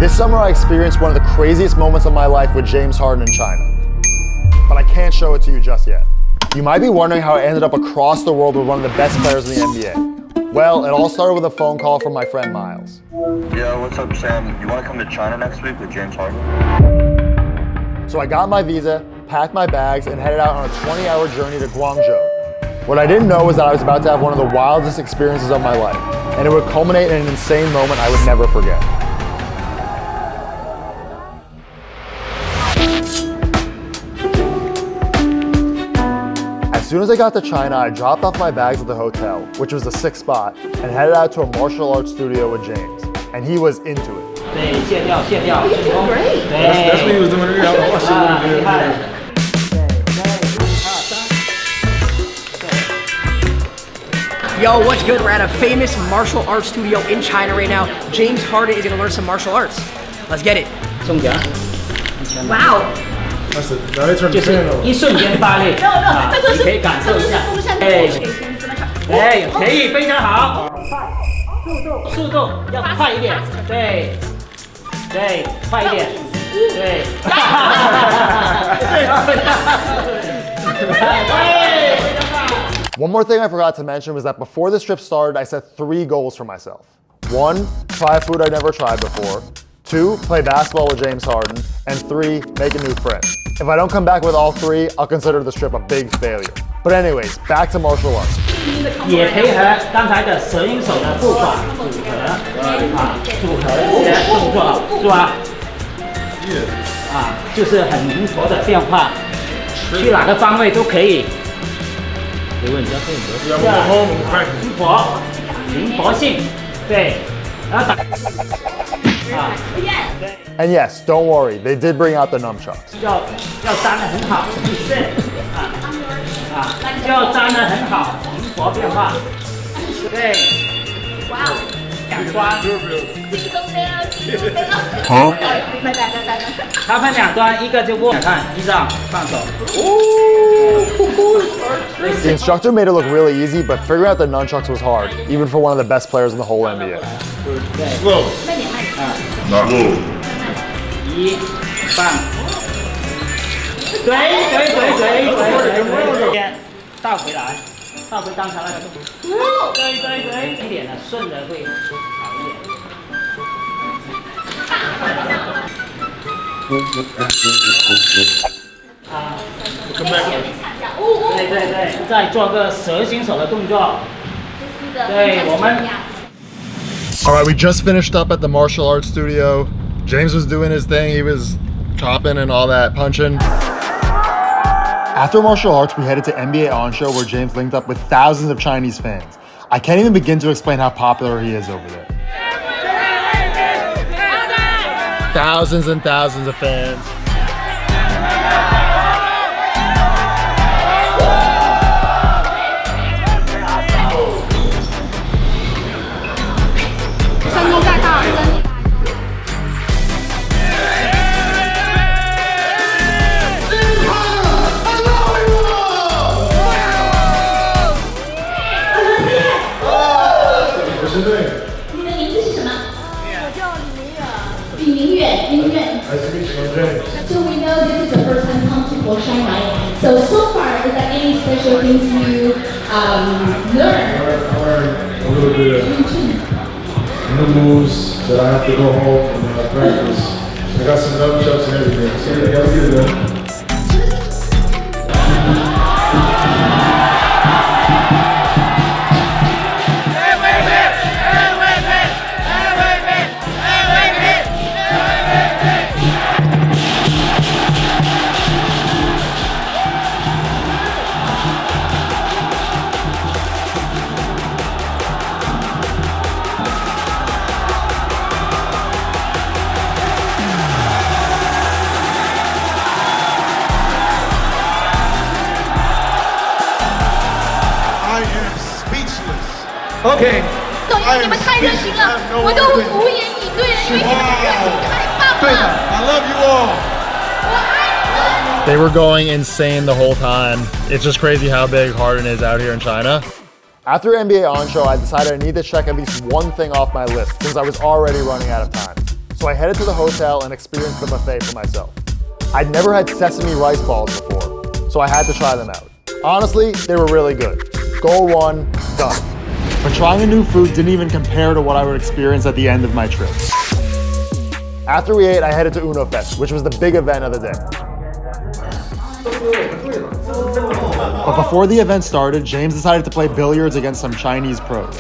This summer I experienced one of the craziest moments of my life with James Harden in China. But I can't show it to you just yet. You might be wondering how I ended up across the world with one of the best players in the NBA. Well, it all started with a phone call from my friend Miles. Yeah, what's up, Sam? You want to come to China next week with James Harden? So I got my visa, packed my bags, and headed out on a 20-hour journey to Guangzhou. What I didn't know was that I was about to have one of the wildest experiences of my life, and it would culminate in an insane moment I would never forget. As soon as I got to China, I dropped off my bags at the hotel, which was the 6th spot, and headed out to a martial arts studio with James. And he was into it. Great. That's what he was doing earlier. I was watching Yo, what's good? We're at a famous martial arts studio in China right now. James Harden is gonna learn some martial arts. Let's get it. Wow. 就是一瞬间发力，你可以感受一下。可以，非常好。速度要快一点，对，快一点，对。One more thing I forgot to mention was that before this trip started, I set 3 goals for myself. 1, try a food I'd never tried before. 2, play basketball with James Harden. And 3, make a new friend. If I don't come back with all 3, I'll consider this trip a big failure. But anyways, back to martial arts. 也可以和刚才的蛇鹰手的步伐组合一些动作，是吧？就是很灵活的变化，去哪个方位都可以。没问题，灵活性，对，然后打。And yes, don't worry, they did bring out the nunchucks. 要粘得很好，要粘得很好，灵活变化，对，哇，两端，他分两端，一个就握，看依照放手。The instructor made it look really easy, but figuring out the nunchucks was hard, even for one of the best players in the whole NBA. Slow. 一放，对，倒回来，倒回刚才那个动作，对，一点的顺着会好一点。对，再做个蛇形手的动作。对，我们。Alright, we just finished up at the martial arts studio. James was doing his thing, he was chopping and all that, punching. After martial arts, we headed to NBA On Show where James linked up with thousands of Chinese fans. I can't even begin to explain how popular he is over there. Thousands and thousands of fans. So we know this is the first time come to Shanghai. So far, is there any special things you learned? I learned a little bit of new moves that I have to go home and practice. I got some nunchucks and everything, so you gotta get it done. OK， 你们太热情了，我都无言以对了，因为你们的热情太棒了。I love you all. They were going insane the whole time. It's just crazy how big Harden is out here in China. After NBA On Show, I decided I need to check at least one thing off my list since I was already running out of time. so I headed to the hotel and experienced the buffet for myself. I'd never had sesame rice balls before, so I had to try them out. Honestly, they were really good. Goal 1, done. But trying the new food didn't even compare to what I would experience at the end of my trip. After we ate, I headed to Uno Fest, which was the big event of the day. But before the event started, James decided to play billiards against some Chinese pros.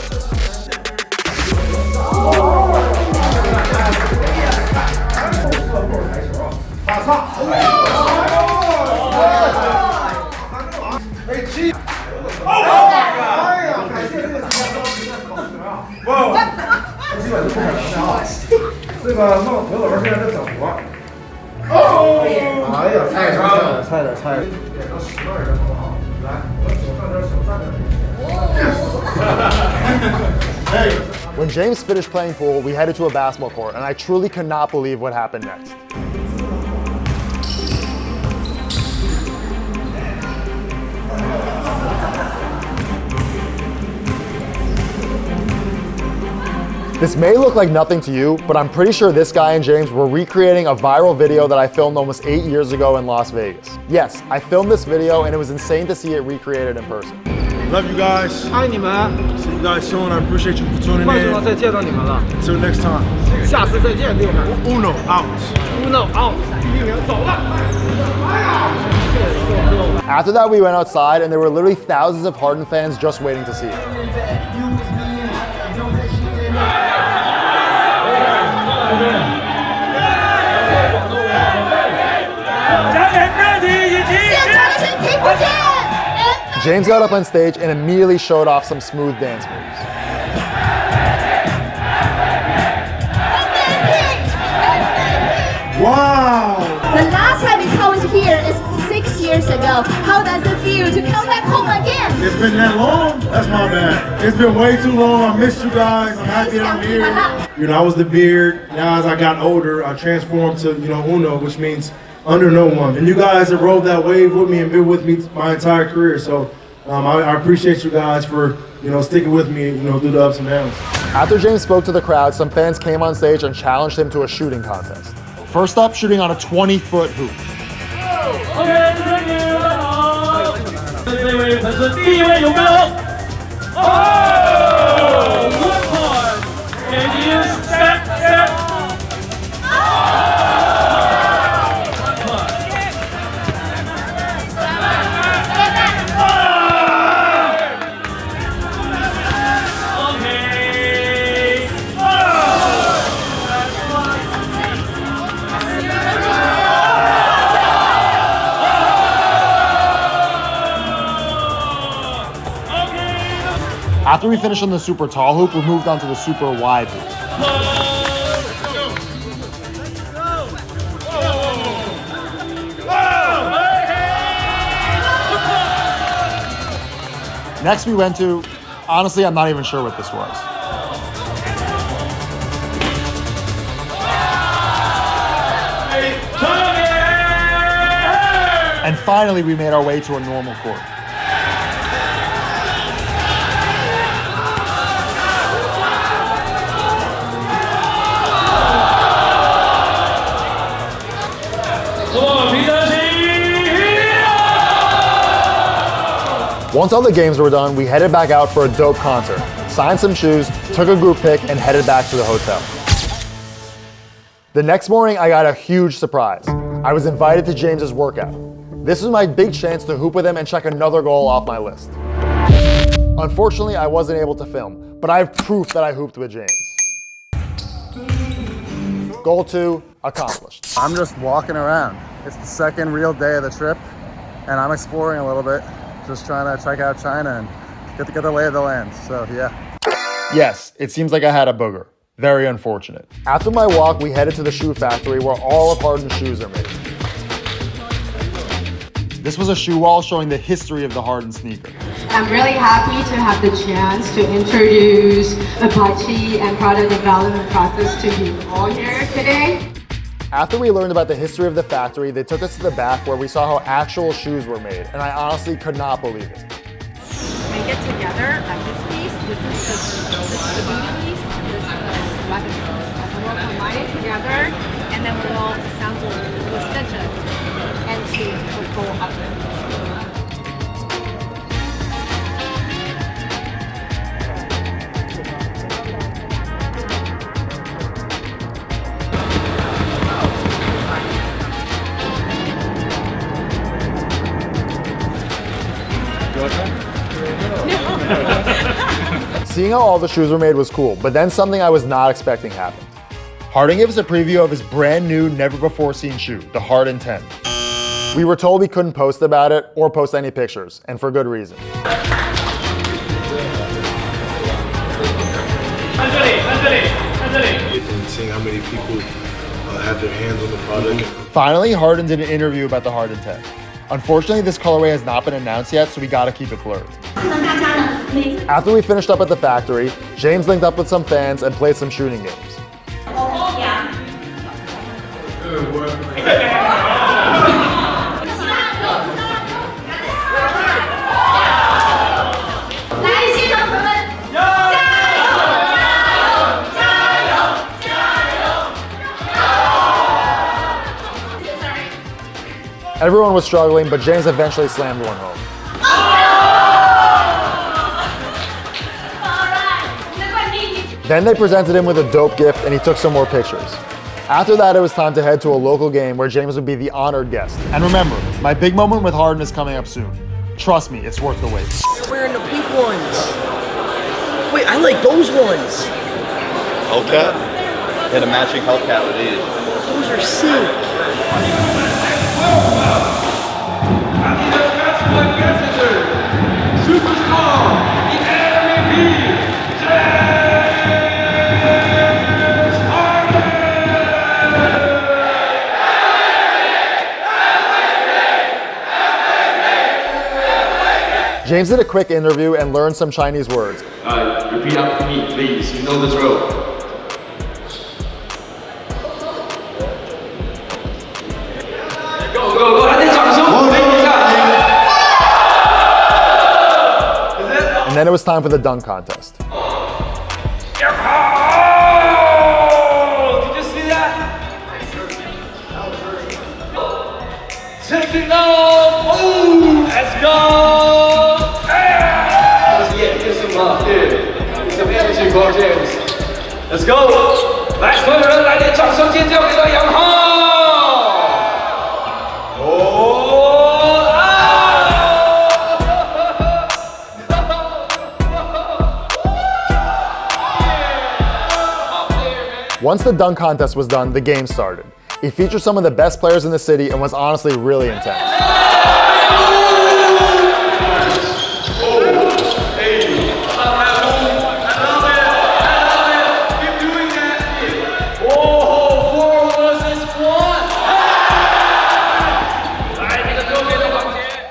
When James finished playing pool, we headed to a basketball court, and I truly could not believe what happened next. This may look like nothing to you, but I'm pretty sure this guy and James were recreating a viral video that I filmed almost 8 years ago in Las Vegas. Yes, I filmed this video and it was insane to see it recreated in person. Love you guys. 爱你们， See you guys soon. I appreciate you for tuning 快速 in. 再见到你们了， Until next time. 下次再见，六们 Uno out. ，Uno out，第一名走了。 After that, we went outside and there were literally thousands of Harden fans just waiting to see it. James got up on stage and immediately showed off some smooth dance moves. Wow. The last time I was here is 6 years ago. How does it feel to come back home again? It's been that long? That's my bad. It's been way too long. I missed you guys. I'm happy that I'm here. You know, I was the beard. Now as I got older, I transformed to, Uno, which means under no one. And you guys have rode that wave with me and been with me my entire career. So I appreciate you guys for, sticking with me, through the ups and downs. After James spoke to the crowd, some fans came on stage and challenged him to a shooting contest. First up, shooting on a 20-foot hoop. 这位粉丝第一位有没有？哦 ，1 point. Can you step? After we finished on the super tall hoop, we moved on to the super wide hoop. Next we went to, honestly, I'm not even sure what this was. And finally, we made our way to a normal court. Once all the games were done, we headed back out for a dope concert, signed some shoes, took a group pic, and headed back to the hotel. The next morning, I got a huge surprise. I was invited to James's workout. This was my big chance to hoop with him and check another goal off my list. Unfortunately, I wasn't able to film, but I have proof that I hooped with James. Goal 2, accomplished. I'm just walking around. It's the second real day of the trip, and I'm exploring a little bit, just trying to check out China and get the lay of the land, so yeah. Yes, it seems like I had a booger. Very unfortunate. After my walk, we headed to the shoe factory where all of Harden's shoes are made. This was a shoe wall showing the history of the Harden sneaker. I'm really happy to have the chance to introduce Apache and product development process to you all here today. After we learned about the history of the factory, they took us to the back where we saw how actual shoes were made, and I honestly could not believe it. Make it together like this piece. This is the boot piece, and this is the weapon piece. And we'll combine it together, and then we'll assemble, we'll stitch it into the full outfit. Seeing how all the shoes were made was cool, but then something I was not expecting happened. Harden gave us a preview of his brand new, never before seen shoe, the Harden 10. We were told we couldn't post about it or post any pictures, and for good reason. And seeing how many people have their hands on the product. Finally, Harden did an interview about the Harden 10. Unfortunately, this colorway has not been announced yet, so we gotta keep it blurred. After we finished up at the factory, James linked up with some fans and played some shooting games. Everyone was struggling, but James eventually slammed one home. Then they presented him with a dope gift and he took some more pictures. After that, it was time to head to a local game where James would be the honored guest. And remember, my big moment with Harden is coming up soon. Trust me, it's worth the wait. You're wearing the pink ones. Wait, I like those ones. Hellcat? Hit a matching Hellcat with these. Those are sick. Superstar, the MVP, James Harden! James did a quick interview and learned some Chinese words. Repeat after me, please. You know the drill. Go! 来点掌声鼓励一下。 And then it was time for the dunk contest. Did you see that? Take it off! Oh, let's go! Get some love, dude. Some energy for James. Let's go! 来，所有人来点掌声尖叫给到杨浩！ Once the dunk contest was done, the game started. It featured some of the best players in the city and was honestly really intense.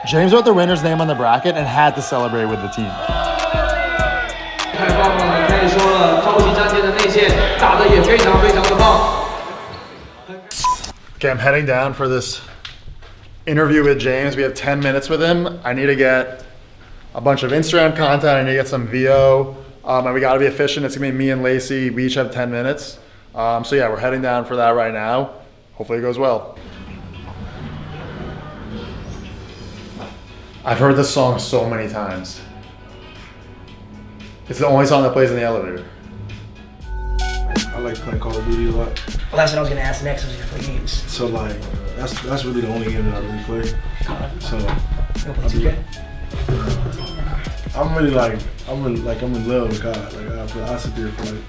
James wrote the winner's name on the bracket and had to celebrate with the team. Okay, I'm heading down for this interview with James. We have 10 minutes with him. I need to get a bunch of Instagram content. I need to get some VO. And we gotta be efficient. It's gonna be me and Lacey. We each have 10 minutes. So yeah, we're heading down for that right now. Hopefully it goes well. I've heard this song so many times. It's the only song that plays in the elevator. I like playing Call of Duty a lot. Well, that's what I was gonna ask next. I was gonna play games. So like, that's really the only game that I really play. So You gonna play 2K? I'm in love with God. Like I sit there for like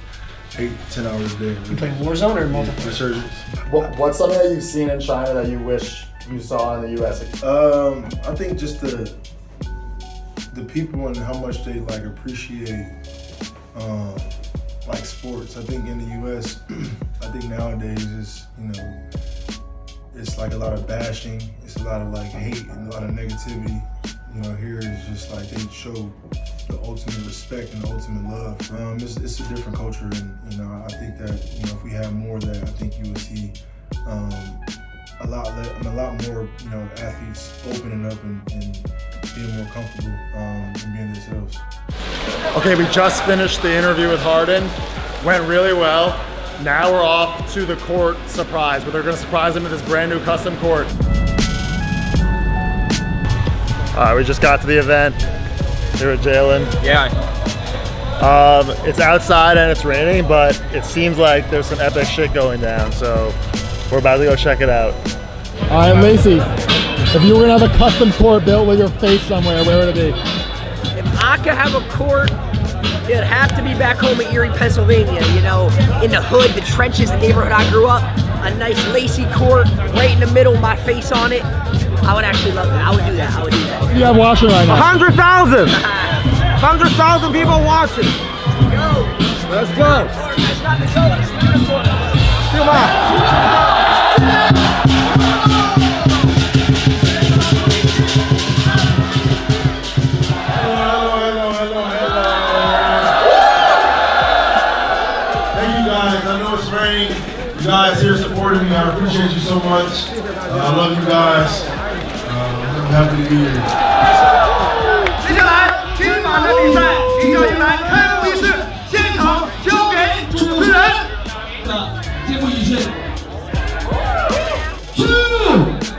8-10 hours a day. You playing Warzone or multiplayer? Resurgence. What's something that you've seen in China that you wish you saw in the US? I think just the people and how much they like appreciate like sports. I think in the US, I think nowadays is, it's like a lot of bashing. It's a lot of like hate and a lot of negativity. Here is just like they show the ultimate respect and the ultimate love. It's a different culture, and I think that if we have more of that, I think you would see a lot more athletes opening up and being more comfortable and being themselves. Okay, we just finished the interview with Harden. Went really well. Now we're off to the court surprise, but they're gonna surprise him with this brand new custom court. All right, we just got to the event here at Jalen. Yeah. It's outside and it's raining, but it seems like there's some epic shit going down, so we're about to go check it out. All right, Lacey, if you were gonna have a custom court built with your face somewhere, where would it be? If I could have a court, it'd have to be back home in Erie, Pennsylvania, you know, in the hood, the trenches, the neighborhood I grew up. A nice lacy court, right in the middle, my face on it. I would actually love that. I would do that. I would do that. You have watching right now. 100,000! 100,000 people watching. Yo! Let's go. That's not the show. It's beautiful. Come on. You guys here supporting me, I appreciate you so much. I love you guys. I'm happy to be here. 接下来，今晚的比赛即将迎来开幕仪式，现场交给主持人。开幕仪式。2,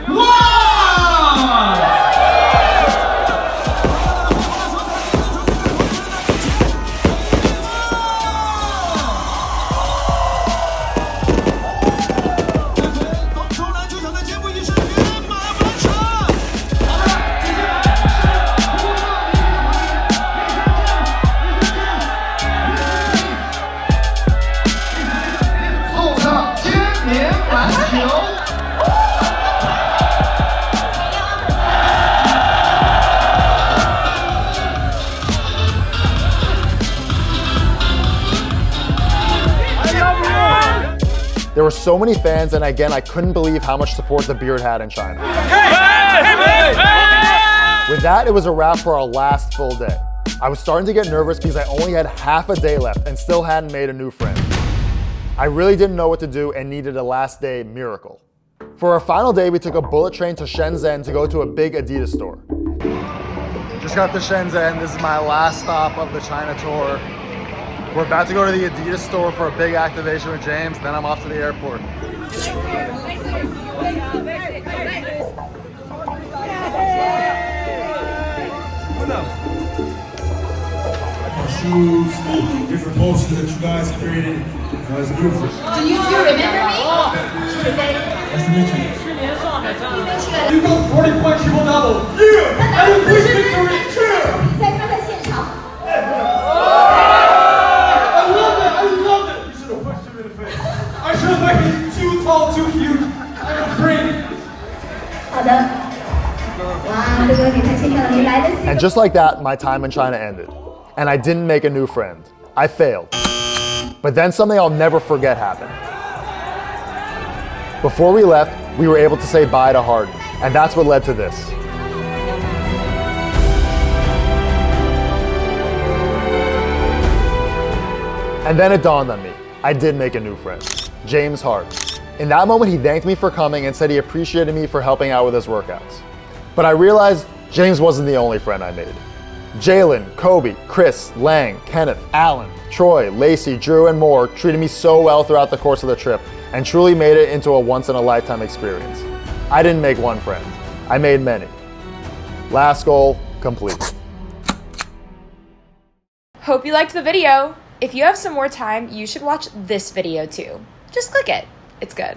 1。There were so many fans, and again, I couldn't believe how much support the beard had in China. With that, it was a wrap for our last full day. I was starting to get nervous because I only had half a day left and still hadn't made a new friend. I really didn't know what to do and needed a last day miracle. For our final day, we took a bullet train to Shenzhen to go to a big Adidas store. Just got to Shenzhen. This is my last stop of the China tour. We're about to go to the Adidas store for a big activation with James, then I'm off to the airport. Shoes, different posters that you guys created. It's beautiful. Do you still remember me? Nice to meet you. You got 40-point triple double. Yeah! And a big victory.在他在现场。I should have made him too tall, too huge. I'm afraid. 好的。哇，这个你太兴奋了，你来得及。 And just like that, my time in China ended. And I didn't make a new friend. I failed. But then something I'll never forget happened. Before we left, we were able to say bye to Harden. And that's what led to this. And then it dawned on me. I did make a new friend. James Harden. In that moment, he thanked me for coming and said he appreciated me for helping out with his workouts. But I realized James wasn't the only friend I made. Jalen, Kobe, Chris, Lang, Kenneth, Allen, Troy, Lacey, Drew, and more treated me so well throughout the course of the trip and truly made it into a once-in-a-lifetime experience. I didn't make one friend. I made many. Last goal complete. Hope you liked the video. If you have some more time, you should watch this video too. Just click it. It's good.